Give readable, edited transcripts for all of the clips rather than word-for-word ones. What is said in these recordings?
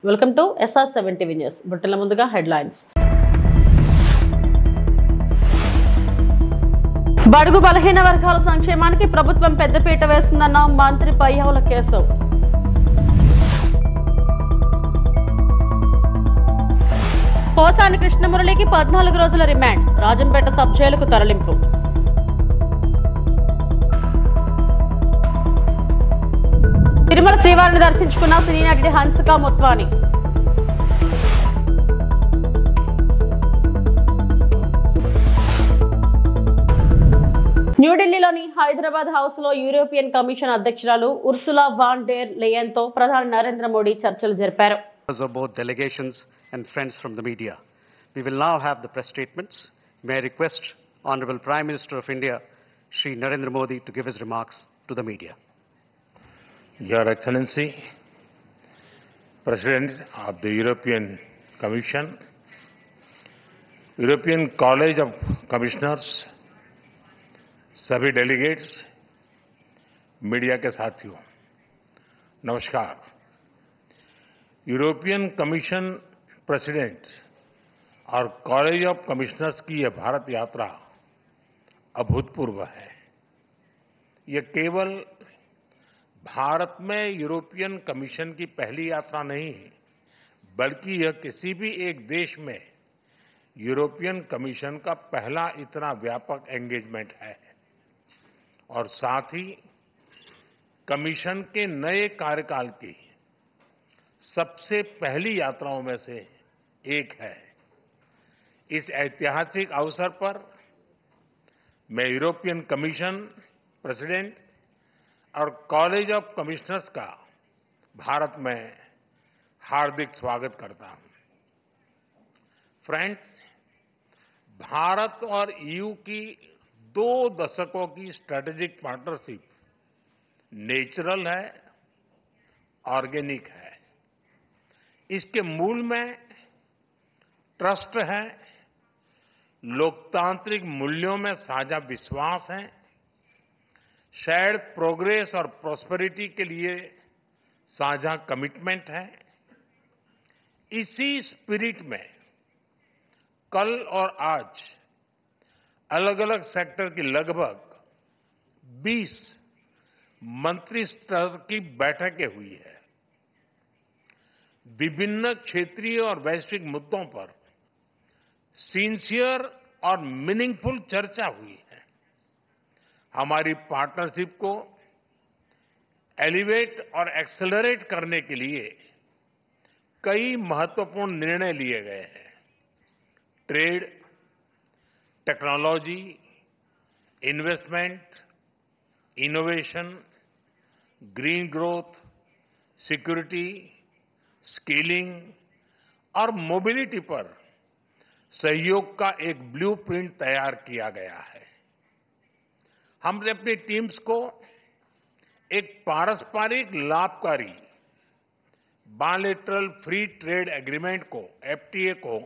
Welcome to SR7 TV news. బుట్టల ముందుగా headlines. బడుగు బలహీన వర్గాల సంక్షేమానికి ప్రభుత్వం పెద్దపీట వేస్తుందన్న మంత్రి పయ్యావుల కేశవ్. పోసాని కృష్ణమురళికి 14 రోజుల రిమాండ్, రాజంపేట సబ్ జైలుకు తరలింపు. తిరుమల శ్రీవారిని దర్శించుకున్న సినీ నటి హన్సిక మొత్వాని. న్యూఢిల్లీలోని హైదరాబాద్ హౌస్ లో యూరోపియన్ కమిషన్ అధ్యక్షురాలు ఉర్సులా వాన్ డెర్ లెయన్తో ప్రధాని నరేంద్ర మోడీ చర్చలు జరిపారు. Both delegations and friends from the media, we will now have the press statements. May I request Honorable Prime Minister of India, Shri Narendra Modi, to give his remarks to the media. Your Excellency, President of the European Commission, European College of Commissioners, सभी delegates, media के साथियों, नमस्कार। European commission president और college of commissioners की यह भारत यात्रा अभूतपूर्व है। यह केवल भारत में यूरोपियन कमीशन की पहली यात्रा नहीं, बल्कि यह किसी भी एक देश में यूरोपियन कमीशन का पहला इतना व्यापक एंगेजमेंट है और साथ ही कमीशन के नए कार्यकाल की सबसे पहली यात्राओं में से एक है। इस ऐतिहासिक अवसर पर मैं यूरोपियन कमीशन प्रेसिडेंट और कॉलेज ऑफ कमिश्नर्स का भारत में हार्दिक स्वागत करता हूं। फ्रेंड्स, भारत और ईयू की 2 दशकों की स्ट्रेटेजिक पार्टनरशिप नेचुरल है, ऑर्गेनिक है। इसके मूल में ट्रस्ट है, लोकतांत्रिक मूल्यों में साझा विश्वास है, शेयर्ड प्रोग्रेस और प्रॉस्पेरिटी के लिए साझा कमिटमेंट है। इसी स्पिरिट में कल और आज अलग अलग सेक्टर की लगभग 20 मंत्री स्तर की बैठकें हुई है। विभिन्न क्षेत्रीय और वैश्विक मुद्दों पर सिंसियर और मीनिंगफुल चर्चा हुई है। हमारी पार्टनरशिप को एलिवेट और एक्सेलरेट करने के लिए कई महत्वपूर्ण निर्णय लिए गए हैं। Trade, technology, investment, innovation, green growth, security, skilling और मोबिलिटी पर सहयोग का एक ब्लूप्रिंट तैयार किया गया है। हमने अपनी टीम्स को एक पारस्परिक लाभकारी बायलैटरल फ्री ट्रेड एग्रीमेंट को, FTA को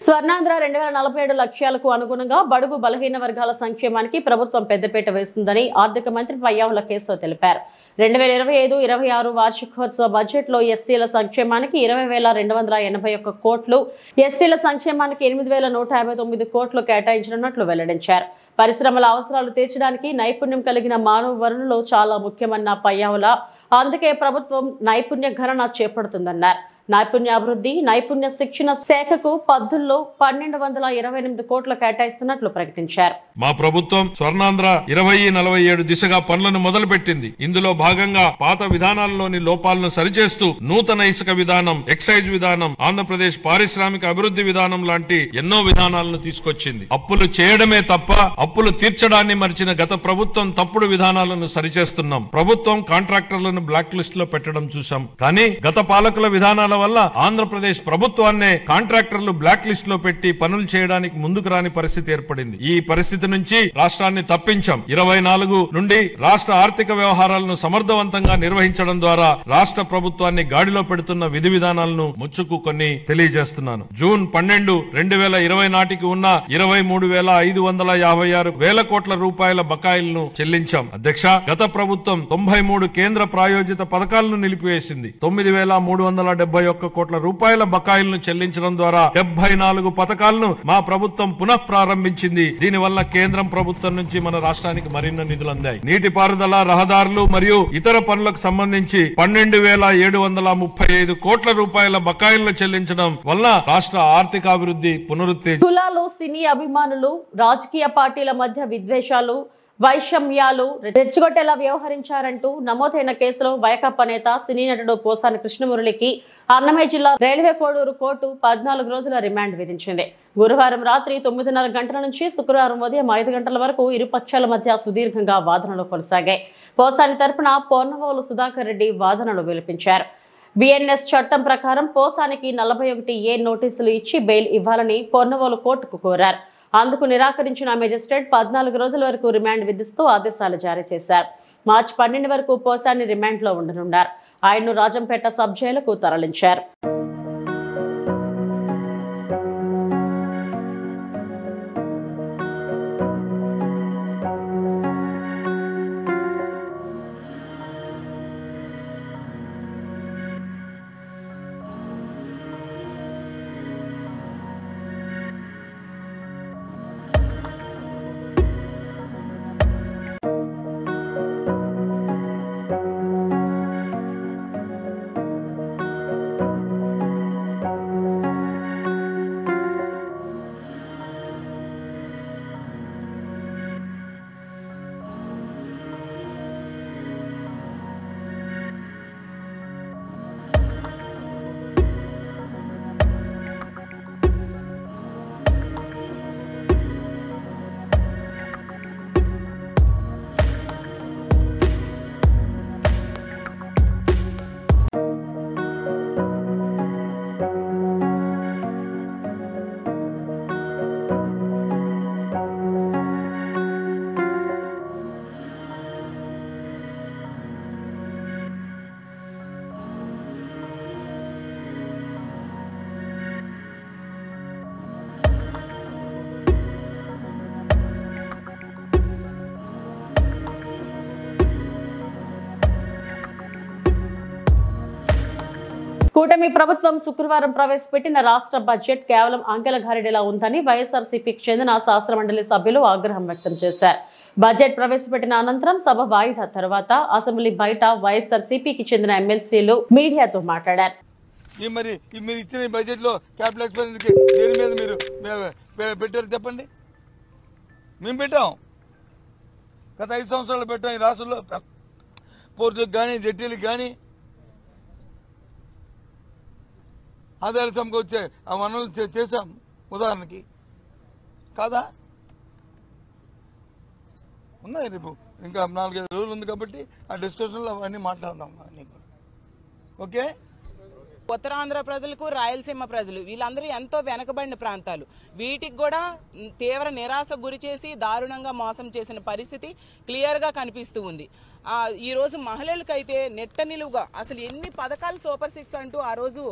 స్వర్ణాంధ్ర 2047 లక్ష్యాలకు అనుగుణంగా బడుగు బలహీన వర్గాల సంక్షేమానికి ప్రభుత్వం పెద్దపీట వేస్తుందని ఆర్థిక మంత్రి పయ్యావుల కేశవ్ తెలిపారు. 2025-26 వార్షికోత్సవ బడ్జెట్లో ఎస్సీల సంక్షేమానికి 20,281 కోట్లు, ఎస్టీల సంక్షేమానికి 8,159 కోట్లు కేటాయించనున్నట్లు వెల్లడించారు. పరిశ్రమల అవసరాలు తీర్చడానికి నైపుణ్యం కలిగిన మానవ వనరులు చాలా ముఖ్యమన్న పయ్యావుల, అందుకే ప్రభుత్వం నైపుణ్య గణన చేపడుతుందన్నారు. నైపుణ్యాభివృద్ధి, నైపుణ్య శిక్షణ శాఖకు 1228 కోట్లు కేటాయిస్తున్నట్లు ప్రకటించారు. మా ప్రభుత్వం స్వర్ణాంధ్ర 2047 దిశగా పనులను మొదలుపెట్టింది. ఇందులో భాగంగా పాత విధానాల్లోని లోపాలను సరిచేస్తూ నూతన ఇసుక విధానం, ఎక్సైజ్ విధానం, ఆంధ్రప్రదేశ్ పారిశ్రామిక అభివృద్ధి విధానం లాంటి ఎన్నో విధానాలను తీసుకొచ్చింది. అప్పులు చేయడమే తప్ప అప్పులు తీర్చడాన్ని మరిచిన గత ప్రభుత్వం తప్పుడు విధానాలను సరిచేస్తున్నాం. ప్రభుత్వం కాంట్రాక్టర్లను బ్లాక్ లిస్ట్ లో పెట్టడం చూశాం. కానీ గత పాలకుల విధానాల వల్ల ఆంధ్రప్రదేశ్ ప్రభుత్వాన్నే కాంట్రాక్టర్లు బ్లాక్ లిస్ట్ లో పెట్టి పనులు చేయడానికి ముందుకు రాని పరిస్థితి ఏర్పడింది. ఈ పరిస్థితి నుంచి రాష్ట్రాన్ని తప్పించాం. 24 నుండి రాష్ట్ర ఆర్థిక వ్యవహారాలను సమర్థవంతంగా నిర్వహించడం ద్వారా రాష్ట్ర ప్రభుత్వాన్ని గాడిలో పెడుతున్న విధి విధానాలను ముచ్చుకు కొన్ని తెలియజేస్తున్నాను. జూన్ 12, 2020 నాటికి ఉన్న 23,556 వేల కోట్ల రూపాయల బకాయిలను చెల్లించాం. అధ్యక్ష, గత ప్రభుత్వం 93 కేంద్ర ప్రాయోజిత పథకాలను నిలిపివేసింది. 9,371 కోట్ల రూపాయల బకాయిలను చెల్లించడం ద్వారా 74 పథకాలను మా ప్రభుత్వం పునః ప్రారంభించింది. దీనివల్ల కేంద్రం ప్రభుత్వం నుంచి మన రాష్ట్రానికి మరిన్ని నిధులు అందాయి. నీటిపారుదల, రహదారులు మరియు ఇతర పనులకు సంబంధించి 12,735 కోట్ల రూపాయల బకాయిలను చెల్లించడం వల్ల రాష్ట్ర ఆర్థికాభివృద్ధి పునరుత్తేజం. కులాలు, సినీ అభిమానులు, రాజకీయ పార్టీల మధ్య విద్వేషాలు, వైషమ్యాలు రెచ్చగొట్టేలా వ్యవహరించారంటూ నమోదైన కేసులో వైకాపా నేత సినీ నటుడు పోసాని కృష్ణమురళికి అన్నమయ్య జిల్లా రైల్వే కోడూరు కోర్టు 14 రోజుల రిమాండ్ విధించింది. గురువారం రాత్రి 9:30 గంటల నుంచి శుక్రవారం ఉదయం 5 గంటల వరకు ఇరు పక్షాల మధ్య సుదీర్ఘంగా వాదనలు కొనసాగాయి. పోసాని తరపున పొన్నవోలు సుధాకర్ రెడ్డి వాదనలు వినిపించారు. బిఎన్ఎస్ చట్టం ప్రకారం పోసానికి 41A నోటీసులు ఇచ్చి బెయిల్ ఇవ్వాలని పొన్నవోలు కోర్టుకు కోరారు. అందుకు నిరాకరించిన మేజిస్ట్రేట్ 14 రోజుల వరకు రిమాండ్ విధిస్తూ ఆదేశాలు జారీ చేశారు. మార్చి 12 వరకు పోసాని రిమాండ్ లో ఉండనున్నారు. ఆయన్ను రాజంపేట సబ్ జైలుకు తరలించారు. కూటమి ప్రభుత్వం శుక్రవారం ప్రవేశపెట్టిన రాష్ట్ర బడ్జెట్ కేవలం అంకెల గారిడిలా ఉందని వైఎస్ఆర్సీపీకి చెందిన శాసనమండలి సభ్యులు ఆగ్రహం వ్యక్తం చేశారు. బడ్జెట్ ప్రవేశపెట్టిన అనంతరం సభ వాయిదా తర్వాత అసెంబ్లీ బయట వైఎస్ఆర్సీపీకి చెందిన ఎమ్మెల్సీలు మీడియాతో మాట్లాడారు. మీరు ఇచ్చిన బడ్జెట్ లో క్యాపిటల్ ఎక్స్పెండిచర్ దేని మీద మీరు పెట్టారు చెప్పండి. మేము పెట్టాం, గత 5 సంవత్సరాలు పెట్టాం. ఈ రాష్ట్రంలో పోర్టులకు కానీ జెట్టీలకు కానీ ఆదాయాలు సమకూర్చే ఆ వనరులు చేశాం ఉదాహరణకి కాదా. ఉన్నాయి, రేపు ఇంకా 4-5 రోజులు ఉంది కాబట్టి ఆ డిస్కషన్లో అవన్నీ మాట్లాడదాం. ఓకే. ఉత్తరాంధ్ర ప్రజలకు, రాయలసీమ ప్రజలు వీళ్ళందరూ ఎంతో వెనకబడిన ప్రాంతాలు. వీటికి కూడా తీవ్ర నిరాశ గురి చేసి దారుణంగా మోసం చేసిన పరిస్థితి క్లియర్గా కనిపిస్తూ ఉంది. ఈరోజు మహిళలకైతే నెట్ట నిలువుగా అసలు ఎన్ని పథకాలు సూపర్ 6 అంటూ ఆ రోజు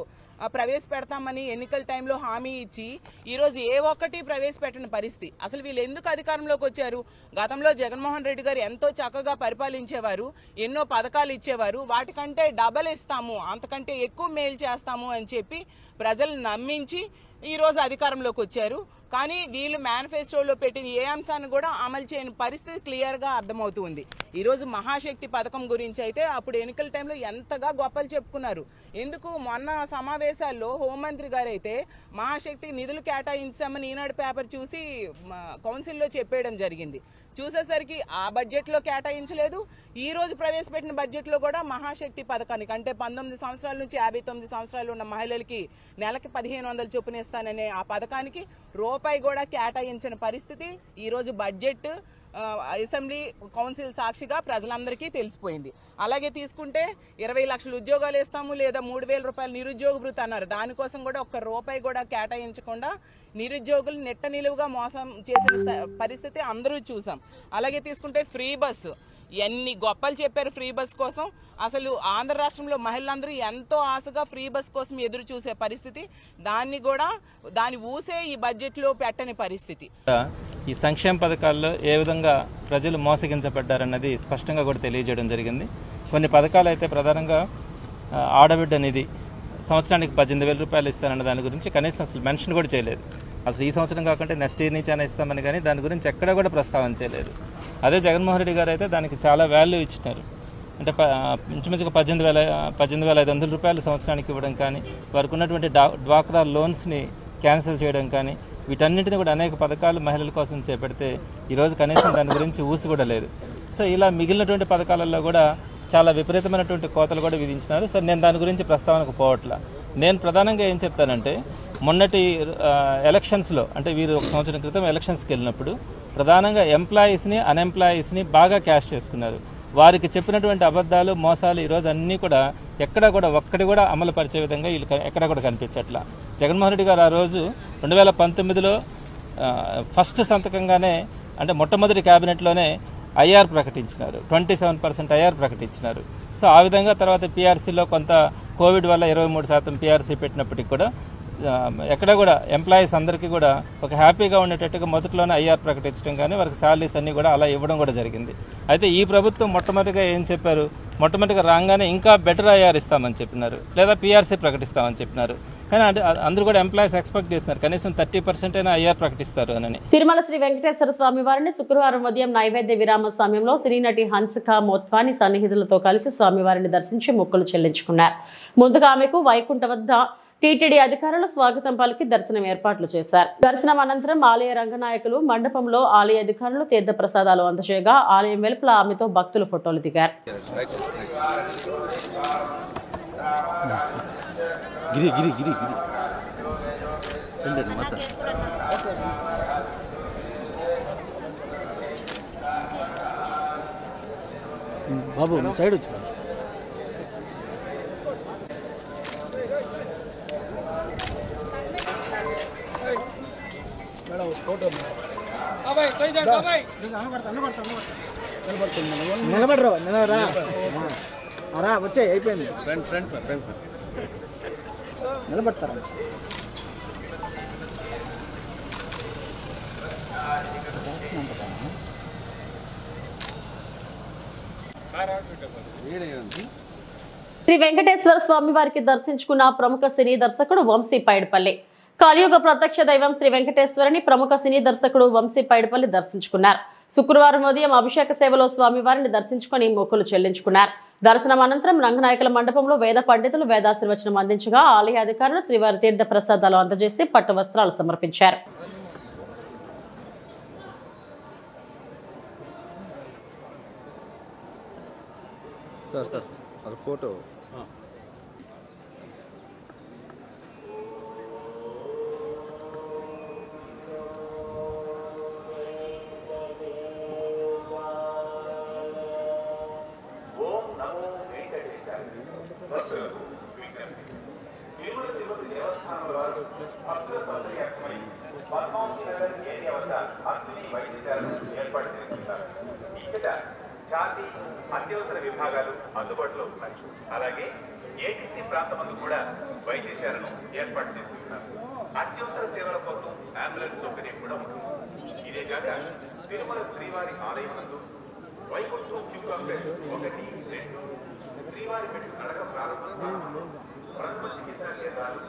ప్రవేశపెడతామని ఎన్నికల టైంలో హామీ ఇచ్చి ఈరోజు ఏ ఒక్కటి ప్రవేశపెట్టని పరిస్థితి. అసలు వీళ్ళు ఎందుకు అధికారంలోకి వచ్చారు? గతంలో జగన్మోహన్ రెడ్డి గారు ఎంతో చక్కగా పరిపాలించేవారు, ఎన్నో పథకాలు ఇచ్చేవారు. వాటికంటే డబల్ ఇస్తాము, అంతకంటే ఎక్కువ మేలు చేస్తాము అని చెప్పి ప్రజలను నమ్మించి ఈరోజు అధికారంలోకి వచ్చారు. కానీ వీళ్ళు మేనిఫెస్టోలో పెట్టిన ఏ అంశాన్ని కూడా అమలు చేయని పరిస్థితి క్లియర్గా అర్థమవుతుంది. ఈరోజు మహాశక్తి పథకం గురించి అయితే అప్పుడు ఎన్నికల టైంలో ఎంతగా గొప్పలు చెప్పుకున్నారు. ఎందుకు మొన్న సమావేశాల్లో హోంమంత్రి గారు అయితే మహాశక్తికి నిధులు కేటాయించామని ఈనాడు పేపర్ చూసి కౌన్సిల్లో చెప్పేయడం జరిగింది. చూసేసరికి ఆ బడ్జెట్లో కేటాయించలేదు. ఈ రోజు ప్రవేశపెట్టిన బడ్జెట్లో కూడా మహాశక్తి పథకానికి అంటే 19 సంవత్సరాల నుంచి 59 సంవత్సరాలు ఉన్న మహిళలకి నెలకి 1,500 చొప్పున చేస్తాననే ఆ పథకానికి రూపాయి కూడా కేటాయించిన పరిస్థితి ఈరోజు బడ్జెట్ అసెంబ్లీ కౌన్సిల్ సాక్షిగా ప్రజలందరికీ తెలిసిపోయింది. అలాగే తీసుకుంటే 20 లక్షల ఉద్యోగాలు ఇస్తాము లేదా 3,000 రూపాయలు నిరుద్యోగ భృతి అన్నారు. దానికోసం కూడా ఒక్క రూపాయి కూడా కేటాయించకుండా నిరుద్యోగులు నెట్ట నిలువుగా మోసం చేసిన పరిస్థితి అందరూ చూసాం. అలాగే తీసుకుంటే ఫ్రీ బస్సు ఎన్ని గొప్పలు చెప్పారు ఫ్రీ బస్ కోసం. అసలు ఆంధ్ర రాష్ట్రంలో మహిళలందరూ ఎంతో ఆశగా ఫ్రీ బస్ కోసం ఎదురు చూసే పరిస్థితి, దాని ఊసే ఈ బడ్జెట్లో పెట్టని పరిస్థితి. ఈ సంక్షేమ పథకాల్లో ఏ విధంగా ప్రజలు మోసగించబడ్డారన్నది స్పష్టంగా కూడా తెలియజేయడం జరిగింది. కొన్ని పథకాలు అయితే ప్రధానంగా ఆడబిడ్డ నిధి సంవత్సరానికి 18,000 రూపాయలు ఇస్తానన్న దాని గురించి కనీసం అసలు మెన్షన్ కూడా చేయలేదు. అసలు ఈ సంవత్సరం కాకుండా నెక్స్ట్ ఇయర్ నుంచి అయినా ఇస్తామని కానీ దాని గురించి ఎక్కడా కూడా ప్రస్తావన చేయలేదు. అదే జగన్మోహన్ రెడ్డి గారు అయితే దానికి చాలా వాల్యూ ఇచ్చినారు. అంటే ఇంచుమించుగా 18,500 రూపాయలు సంవత్సరానికి ఇవ్వడం కానీ, వారికి ఉన్నటువంటి డ్వాక్రా లోన్స్ని క్యాన్సిల్ చేయడం కానీ, వీటన్నింటినీ కూడా అనేక పథకాలు మహిళల కోసం చేపడితే ఈరోజు కనీసం దాని గురించి ఊసి కూడా లేదు. సో ఇలా మిగిలినటువంటి పథకాలలో కూడా చాలా విపరీతమైనటువంటి కోతలు కూడా విధించినారు. సరే, నేను దాని గురించి ప్రస్తావనకు పోవట్లా. నేను ప్రధానంగా ఏం చెప్తానంటే, మొన్నటి ఎలక్షన్స్లో అంటే వీరు 1 సంవత్సరం క్రితం ఎలక్షన్స్కి వెళ్ళినప్పుడు ప్రధానంగా ఎంప్లాయీస్ని అన్ఎంప్లాయీస్ని బాగా క్యాష్ చేసుకున్నారు. వారికి చెప్పినటువంటి అబద్ధాలు మోసాలు ఈరోజు అన్నీ కూడా ఎక్కడా కూడా ఒక్కటి కూడా అమలు పరిచే విధంగా వీళ్ళు ఎక్కడా కూడా కనిపించట్లా. జగన్మోహన్ రెడ్డి గారు ఆ రోజు 2019లో ఫస్ట్ సంతకంగానే అంటే మొట్టమొదటి క్యాబినెట్లోనే ఐఆర్ ప్రకటించినారు, 27% ఐఆర్ ప్రకటించినారు. సో ఆ విధంగా తర్వాత పీఆర్సీలో కొంత కోవిడ్ వల్ల 23% పీఆర్సీ పెట్టినప్పటికీ కూడా ఎక్కడ కూడా ఎంప్లాయీస్ అందరికీ కూడా ఒక హ్యాపీగా ఉండేటట్టుగా మొదట్లోనే ఐఆర్ ప్రకటించడం కానీ వారికి శాలరీస్ అన్నీ కూడా అలా ఇవ్వడం కూడా జరిగింది. అయితే ఈ ప్రభుత్వం మొట్టమొదటిగా ఏం చెప్పారు, మొట్టమొదటిగా రాగానే ఇంకా బెటర్ ఐఆర్ ఇస్తామని చెప్పినారు, లేదా పీఆర్సీ ప్రకటిస్తామని చెప్పినారు. కానీ అందరూ కూడా ఎంప్లాయీస్ ఎక్స్పెక్ట్ చేస్తున్నారు కనీసం 30% అయినా ఐఆర్ ప్రకటిస్తారు అని. తిరుమల శ్రీ వెంకటేశ్వర స్వామి వారిని శుక్రవారం ఉదయం నైవేద్య విరామ సమయంలో సినీనటి హన్సిక మోత్వాని సన్నిహితులతో కలిసి స్వామివారిని దర్శించి మొక్కులు చెల్లించుకున్నారు. ముందుగా ఆమెకు వైకుంఠ వద్ద టీటీడీ అధికారులు స్వాగతం పలికి దర్శనం ఏర్పాట్లు చేశారు. దర్శనం అనంతరం ఆలయ రంగనాయకులు మండపంలో ఆలయ అధికారులు తీర్థ ప్రసాదాలు అందజేయగా ఆలయం వెలుపల ఆమెతో భక్తులు ఫోటోలు దిగారు. బాబు సైడ్ వచ్చి నిలబడరా వచ్చే అయిపోయింది నిలబడతారా. శ్రీ వెంకటేశ్వర స్వామి వారికి దర్శించుకున్న ప్రముఖ సినీ దర్శకుడు వంశీ పైడిపల్లి. కలియుగ ప్రత్యక్ష దైవం శ్రీ వెంకటేశ్వరుని ప్రముఖ సినీ దర్శకుడు వంశీ పైడిపల్లి దర్శించుకున్నారు. శుక్రవారం ఉదయం అభిషేక సేవలో స్వామివారిని దర్శించుకుని మొక్కులు చెల్లించుకున్నారు. దర్శనం అనంతరం రంగనాయకుల మండపంలో వేద పండితులు వేదాశీర్వచనం అందించగా ఆలయ అధికారులు శ్రీవారి తీర్థ ప్రసాదాలు అందజేసి పట్టు వస్త్రాలు సమర్పించారు. ఫోటో జాతి అత్యవసర విభాగాలు అందుబాటులో ఉన్నాయి. అలాగే ఏజెన్సీ ప్రాంతమందు కూడా వైద్య సేవలను ఏర్పాటు చేస్తున్నారు. అత్యవసర సేవల కోసం అంబులెన్స్ సౌకర్యం కూడా ఉంటుంది. ఇదే కాక తిరుమల శ్రీవారి ఆలయం నందు వైకుంఠం క్యూ కాంప్లెక్స్ 1, 2 శ్రీవారి మెట్టు నడక ప్రారంభంలో ప్రథమ చికిత్సా కేంద్రాలు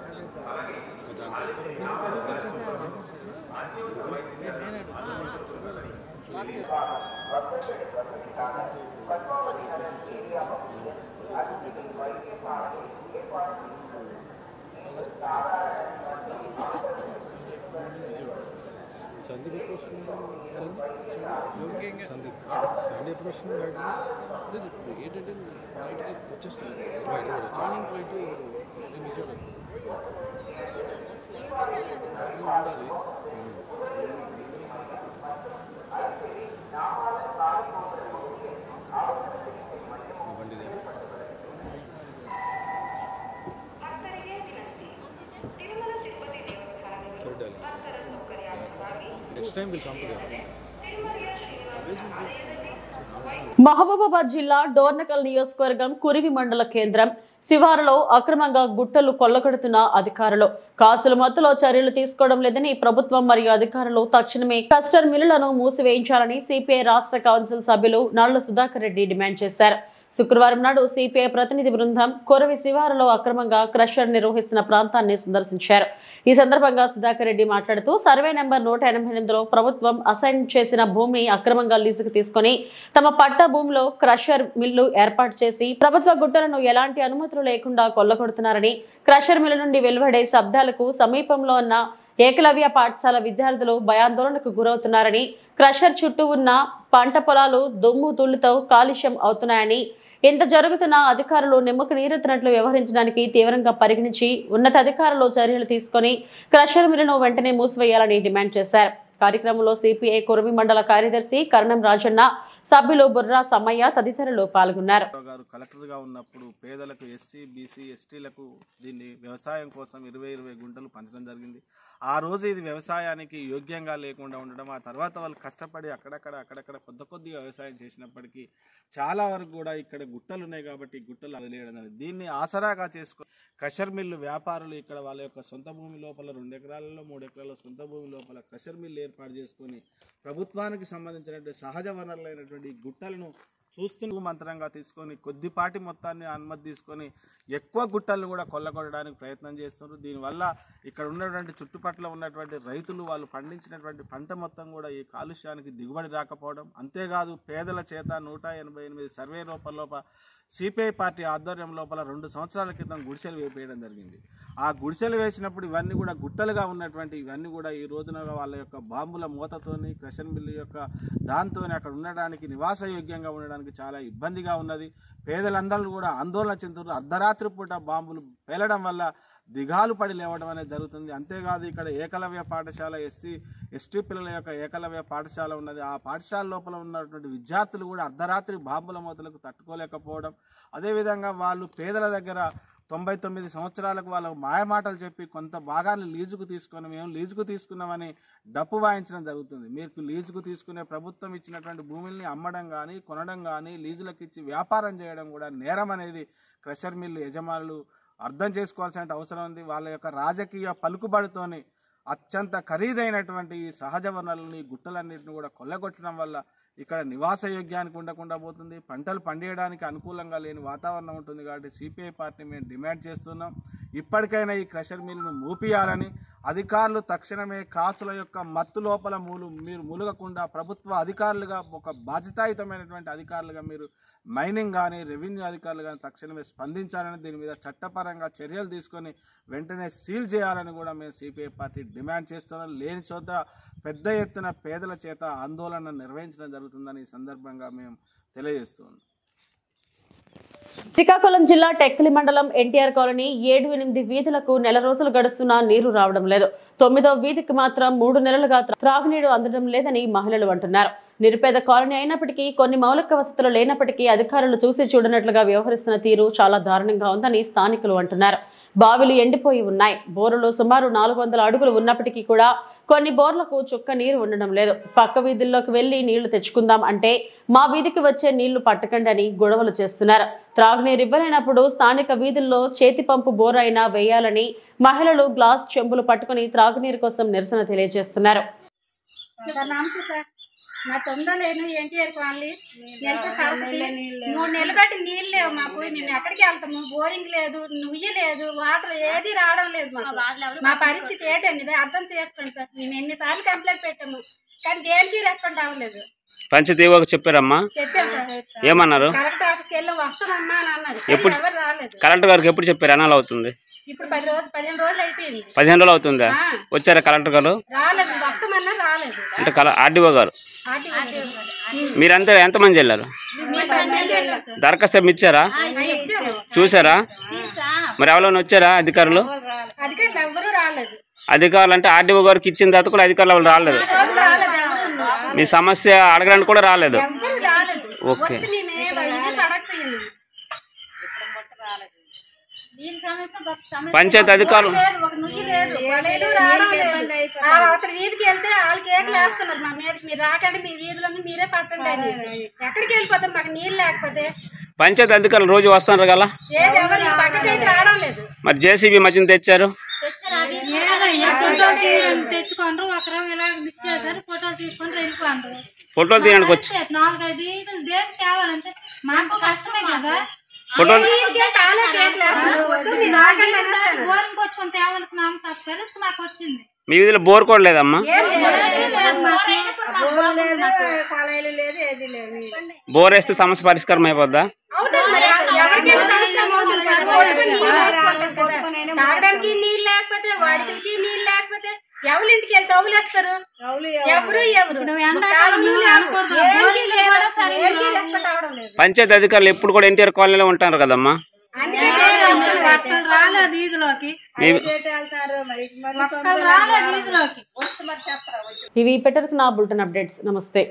అలాగే అత్యవసర వైద్య సండే ఎప్పుడు వస్తుంది ఏంటంటే నైట్కి వచ్చేస్తుంది మార్నింగ్ ఫ్లైట్ మహబూబాబాద్ జిల్లా డోర్నకల్ నియోజకవర్గం కురివి మండల కేంద్రం శివారులో అక్రమంగా గుట్టలు కొల్లగొడుతున్న అధికారులు కాసుల మత్తులో చర్యలు తీసుకోవడం లేదని ప్రభుత్వం మరియు అధికారులు తక్షణమే క్లస్టర్ మిల్లులను మూసివేయించాలని సిపిఐ రాష్ట్ర కౌన్సిల్ సభ్యులు నల్ల సుధాకర్ రెడ్డి డిమాండ్ చేశారు. శుక్రవారం నాడు సిపిఐ ప్రతినిధి బృందం కొరవి శివారులో అక్రమంగా క్రషర్ నిర్వహిస్తున్న ప్రాంతాన్ని సందర్శించారు. ఈ సందర్భంగా సుధాకర్ రెడ్డి మాట్లాడుతూ సర్వే నెంబర్ 188లో ప్రభుత్వం అసైన్ చేసిన భూమిని అక్రమంగా లీజుకు తీసుకుని తమ పట్ట భూమిలో క్రషర్ మిల్లు ఏర్పాటు చేసి ప్రభుత్వ గుట్టలను ఎలాంటి అనుమతులు లేకుండా కొల్లగొడుతున్నారని, క్రషర్ మిల్లు నుండి వెలువడే శబ్దాలకు సమీపంలో ఉన్న ఏకలవ్య పాఠశాల విద్యార్థులు భయాందోళనకు గురవుతున్నారని, క్రషర్ చుట్టూ ఉన్న పంట పొలాలు దుమ్ము ధూళితో కాలుష్యం అవుతున్నాయని, ఇంత జరుగుతున్న అధికారులు నిమ్మకు నీరెత్తినట్లు వ్యవహరించడానికి తీవ్రంగా పరిగణించి ఉన్నతాధికారులు చర్యలు తీసుకుని క్రషర్ మిల్లును వెంటనే మూసివేయాలని డిమాండ్ చేశారు. కార్యక్రమంలో సిపిఐ కురవి మండల కార్యదర్శి కరణం రాజన్న, సభ్యులు బుర్రా సమ్మయ్య తదితరులు పాల్గొన్నారు. కలెక్టర్ గా ఉన్నప్పుడు పేదలకు ఎస్సీ బీసీ ఎస్టీలకు దీన్ని వ్యవసాయం కోసం 20 గుంటలు పంచడం జరిగింది. ఆ రోజు ఇది వ్యవసాయానికి యోగ్యంగా లేకుండా ఉండడం, ఆ తర్వాత వాళ్ళు కష్టపడి అక్కడక్కడ కొద్దిగా వ్యవసాయం చేసినప్పటికీ చాలా వరకు కూడా ఇక్కడ గుట్టలు ఉన్నాయి కాబట్టి గుట్టలు వదిలేయడం జరిగింది. దీన్ని ఆసరాగా చేసుకొని క్రషర్ మిల్లు వ్యాపారులు ఇక్కడ వాళ్ళ యొక్క సొంత భూమి లోపల 2 ఎకరాలలో 3 ఎకరాల సొంత భూమి లోపల క్రషర్ మిల్లు ఏర్పాటు చేసుకొని ప్రభుత్వానికి సంబంధించినటువంటి సహజ వనరులైనటువంటి గుట్టలను చూస్తూ మంత్రంగా తీసుకొని కొద్దిపాటి మొత్తాన్ని అనుమతి తీసుకొని ఎక్కువ గుట్టలను కూడా కొల్లగొట్టడానికి ప్రయత్నం చేస్తున్నారు. దీనివల్ల ఇక్కడ ఉన్నటువంటి చుట్టుపక్కల ఉన్నటువంటి రైతులు వాళ్ళు పండించినటువంటి పంట మొత్తం కూడా ఈ కాలుష్యానికి దిగుబడి రాకపోవడం, అంతేకాదు పేదల చేత 188 సర్వే లోపల సిపిఐ పార్టీ ఆధ్వర్యం లోపల 2 సంవత్సరాల క్రితం గుడిసెలు వేపేయడం జరిగింది. ఆ గుడిసెలు వేసినప్పుడు ఇవన్నీ కూడా గుట్టలుగా ఉన్నటువంటి ఇవన్నీ కూడా ఈ రోజున వాళ్ళ యొక్క బాంబుల మూతతోని క్రషర్ మిల్లు యొక్క దాంతోని అక్కడ ఉండడానికి నివాసయోగ్యంగా ఉండడానికి చాలా ఇబ్బందిగా ఉన్నది. పేదలందరూ కూడా ఆందోళన చెందుతారు. అర్ధరాత్రి పూట బాంబులు పేలడం వల్ల దిగాలు పడి లేవడం అనేది జరుగుతుంది. అంతేకాదు ఇక్కడ ఏకలవ్య పాఠశాల ఎస్సీ ఎస్టీ పిల్లల యొక్క ఏకలవ్య పాఠశాల ఉన్నది. ఆ పాఠశాల లోపల ఉన్నటువంటి విద్యార్థులు కూడా అర్ధరాత్రి బాంబుల మూతలకు తట్టుకోలేకపోవడం, అదేవిధంగా వాళ్ళు పేదల దగ్గర 99 సంవత్సరాలకు వాళ్ళు మాయమాటలు చెప్పి కొంత భాగాన్ని లీజుకు తీసుకొని మేము లీజుకు తీసుకున్నామని డప్పు వాయించడం జరుగుతుంది. మీకు లీజుకు తీసుకునే ప్రభుత్వం ఇచ్చినటువంటి భూముల్ని అమ్మడం కానీ కొనడం కానీ లీజులకు ఇచ్చి వ్యాపారం చేయడం కూడా నేరం అనేది క్రషర్ మిల్లు యజమానులు అర్థం చేసుకోవాల్సిన అవసరం ఉంది. వాళ్ళ యొక్క రాజకీయ పలుకుబడితోని అత్యంత ఖరీదైనటువంటి ఈ సహజ వనరులని గుట్టలన్నింటిని కూడా కొల్లగొట్టడం వల్ల ఇక్కడ నివాసయోగ్యానికి ఉండకుండా పోతుంది. పంటలు పండియడానికి అనుకూలంగా లేని వాతావరణం ఉంటుంది. కాబట్టి సిపిఐ పార్టీ మేము డిమాండ్ చేస్తున్నాం, ఇప్పటికైనా ఈ క్రషర్ మిల్లును మూపియాలని, అధికారులు తక్షణమే కాసుల యొక్క మత్తు లోపల మీరు మూలగకుండా ప్రభుత్వ అధికారులుగా ఒక బాధ్యతాయుతమైనటువంటి అధికారులుగా మీరు మైనింగ్ కానీ రెవెన్యూ అధికారులు కానీ తక్షణమే స్పందించాలని, దీని మీద చట్టపరంగా చర్యలు తీసుకొని వెంటనే సీల్ చేయాలని కూడా మేము సిపిఐ పార్టీ డిమాండ్ చేస్తున్నాం. లేని చోట పెద్ద ఎత్తున పేదల చేత ఆందోళన నిర్వహించడం జరుగుతుందని ఈ సందర్భంగా మేము తెలియజేస్తున్నాం. శ్రీకాకుళం జిల్లా టెక్కలి మండలం ఎన్టీఆర్ కాలనీ 7-8 వీధులకు నెల రోజులు గడుస్తున్నా నీరు రావడం లేదు. 9వ వీధికి మాత్రం 3 నెలలుగా త్రాగునీరు అందడం లేదని మహిళలు అంటున్నారు. నిరుపేద కాలనీ అయినప్పటికీ కొన్ని మౌలిక వసతులు లేనప్పటికీ అధికారులు చూసి చూడనట్లుగా వ్యవహరిస్తున్న తీరు చాలా దారుణంగా ఉందని స్థానికులు అంటున్నారు. బావిలు ఎండిపోయి ఉన్నాయి. బోరులు సుమారు 400 అడుగులు ఉన్నప్పటికీ కూడా కొన్ని బోర్లకు చుక్క నీరు ఉండడం లేదు. పక్క వీధుల్లోకి వెళ్లి నీళ్లు తెచ్చుకుందాం అంటే మా వీధికి వచ్చే నీళ్లు పట్టకండి అని గొడవలు చేస్తున్నారు. త్రాగునీరు ఇవ్వలేనప్పుడు స్థానిక వీధుల్లో చేతి పంపు బోర్ అయినా వేయాలని మహిళలు గ్లాస్ చెంబులు పట్టుకుని త్రాగునీరు కోసం నిరసన తెలియజేస్తున్నారు. మా తొందరలేను ఎన్టీఆర్ కాలనీ 3 నెలలు బట్టి నీళ్ళు లేవు మాకు. మేము ఎక్కడికి వెళ్తాము? బోరింగ్ లేదు, నుయ్యి లేదు, వాటర్ ఏది రావడం లేదు. మా పరిస్థితి ఏంటండి అర్థం చేసుకోండి సార్. మేము ఎన్నిసార్లు కంప్లైంట్ పెట్టాము కానీ దేనికి రెస్పాండ్ అవ్వలేదు. పంచదేవకు చెప్పారమ్మా? చెప్పారు సార్. ఏమన్నారు? కలెక్టర్ ఆఫీస్కి వెళ్ళి వస్తామమ్మా అని అన్నారు. ఎవరు రాలేదు. కలెక్టర్ గారికి ఎప్పుడు చెప్పారు? ఎన్నాళ్ళు అవుతుంది? ఇప్పుడు 15 రోజులు అయిపోయింది. 15 రోజులు అవుతుందా? వచ్చారా కలెక్టర్ గారు? రాలేదు. వస్తామన్నా రాలేదు. అంటే ఆర్డీఓ గారు. మీరంతా ఎంతమంది వెళ్ళారు? దరఖాస్తు ఇచ్చారా? చూసారా? మరి ఎవరైనా వచ్చారా అధికారులు? ఎవరు రాలేదు. అధికారులు అంటే ఆర్డీఓ గారికి ఇచ్చిన తర్వాత కూడా అధికారులు వాళ్ళు రాలేదు, మీ సమస్య అడగడానికి కూడా రాలేదు. ఓకే, పంచాయతీ అధికారులు వీధికి వెళ్తే వాళ్ళు కేకులు వేస్తున్నారు మా మీద, మీరు రాకండి మీ వీధిలోని మీరే పట్టండి అని. ఎక్కడికి వెళ్ళిపోతాం మాకు నీళ్ళు లేకపోతే? పంచాయతీ అధికారులు రోజు వస్తున్నారు కదా, ఏది ఎవరు పక్కకైతే రావడం లేదు. మరి జేసీబీ మధ్యన తెచ్చారు, తెచ్చుకోండి ఒకరు ఇలా ఇచ్చేసారు, ఫోటోలు తీసుకొని వెళ్ళిపోండి. ఫోటోలు తీయడానికి వచ్చి 4-5 ఈదులు దేనికి తేవాలంటే మాకు కష్టమే కదా. ఫోటోలు బోరింగ్ కొట్టుకొని తేవాలనుకున్నాం, పరిస్థితి మాకు వచ్చింది. మీ వీధిలో బోర్ కూడా లేదమ్మా? బోర్ వేస్తే సమస్య పరిష్కారం అయిపోద్దా? తాగడానికి నీళ్ళు లేకపోతే, వాడికి నీళ్ళు లేకపోతే ఎవరి ఇంటికి వెళ్తే అవులేస్తారు ఎవరు. పంచాయతీ అధికారులు ఎప్పుడు కూడా ఎన్టీఆర్ కాలనీలో ఉంటారు కదమ్మా. ఇవి ఇప్పటివరకు నా బులెటిన్ అప్డేట్స్. నమస్తే.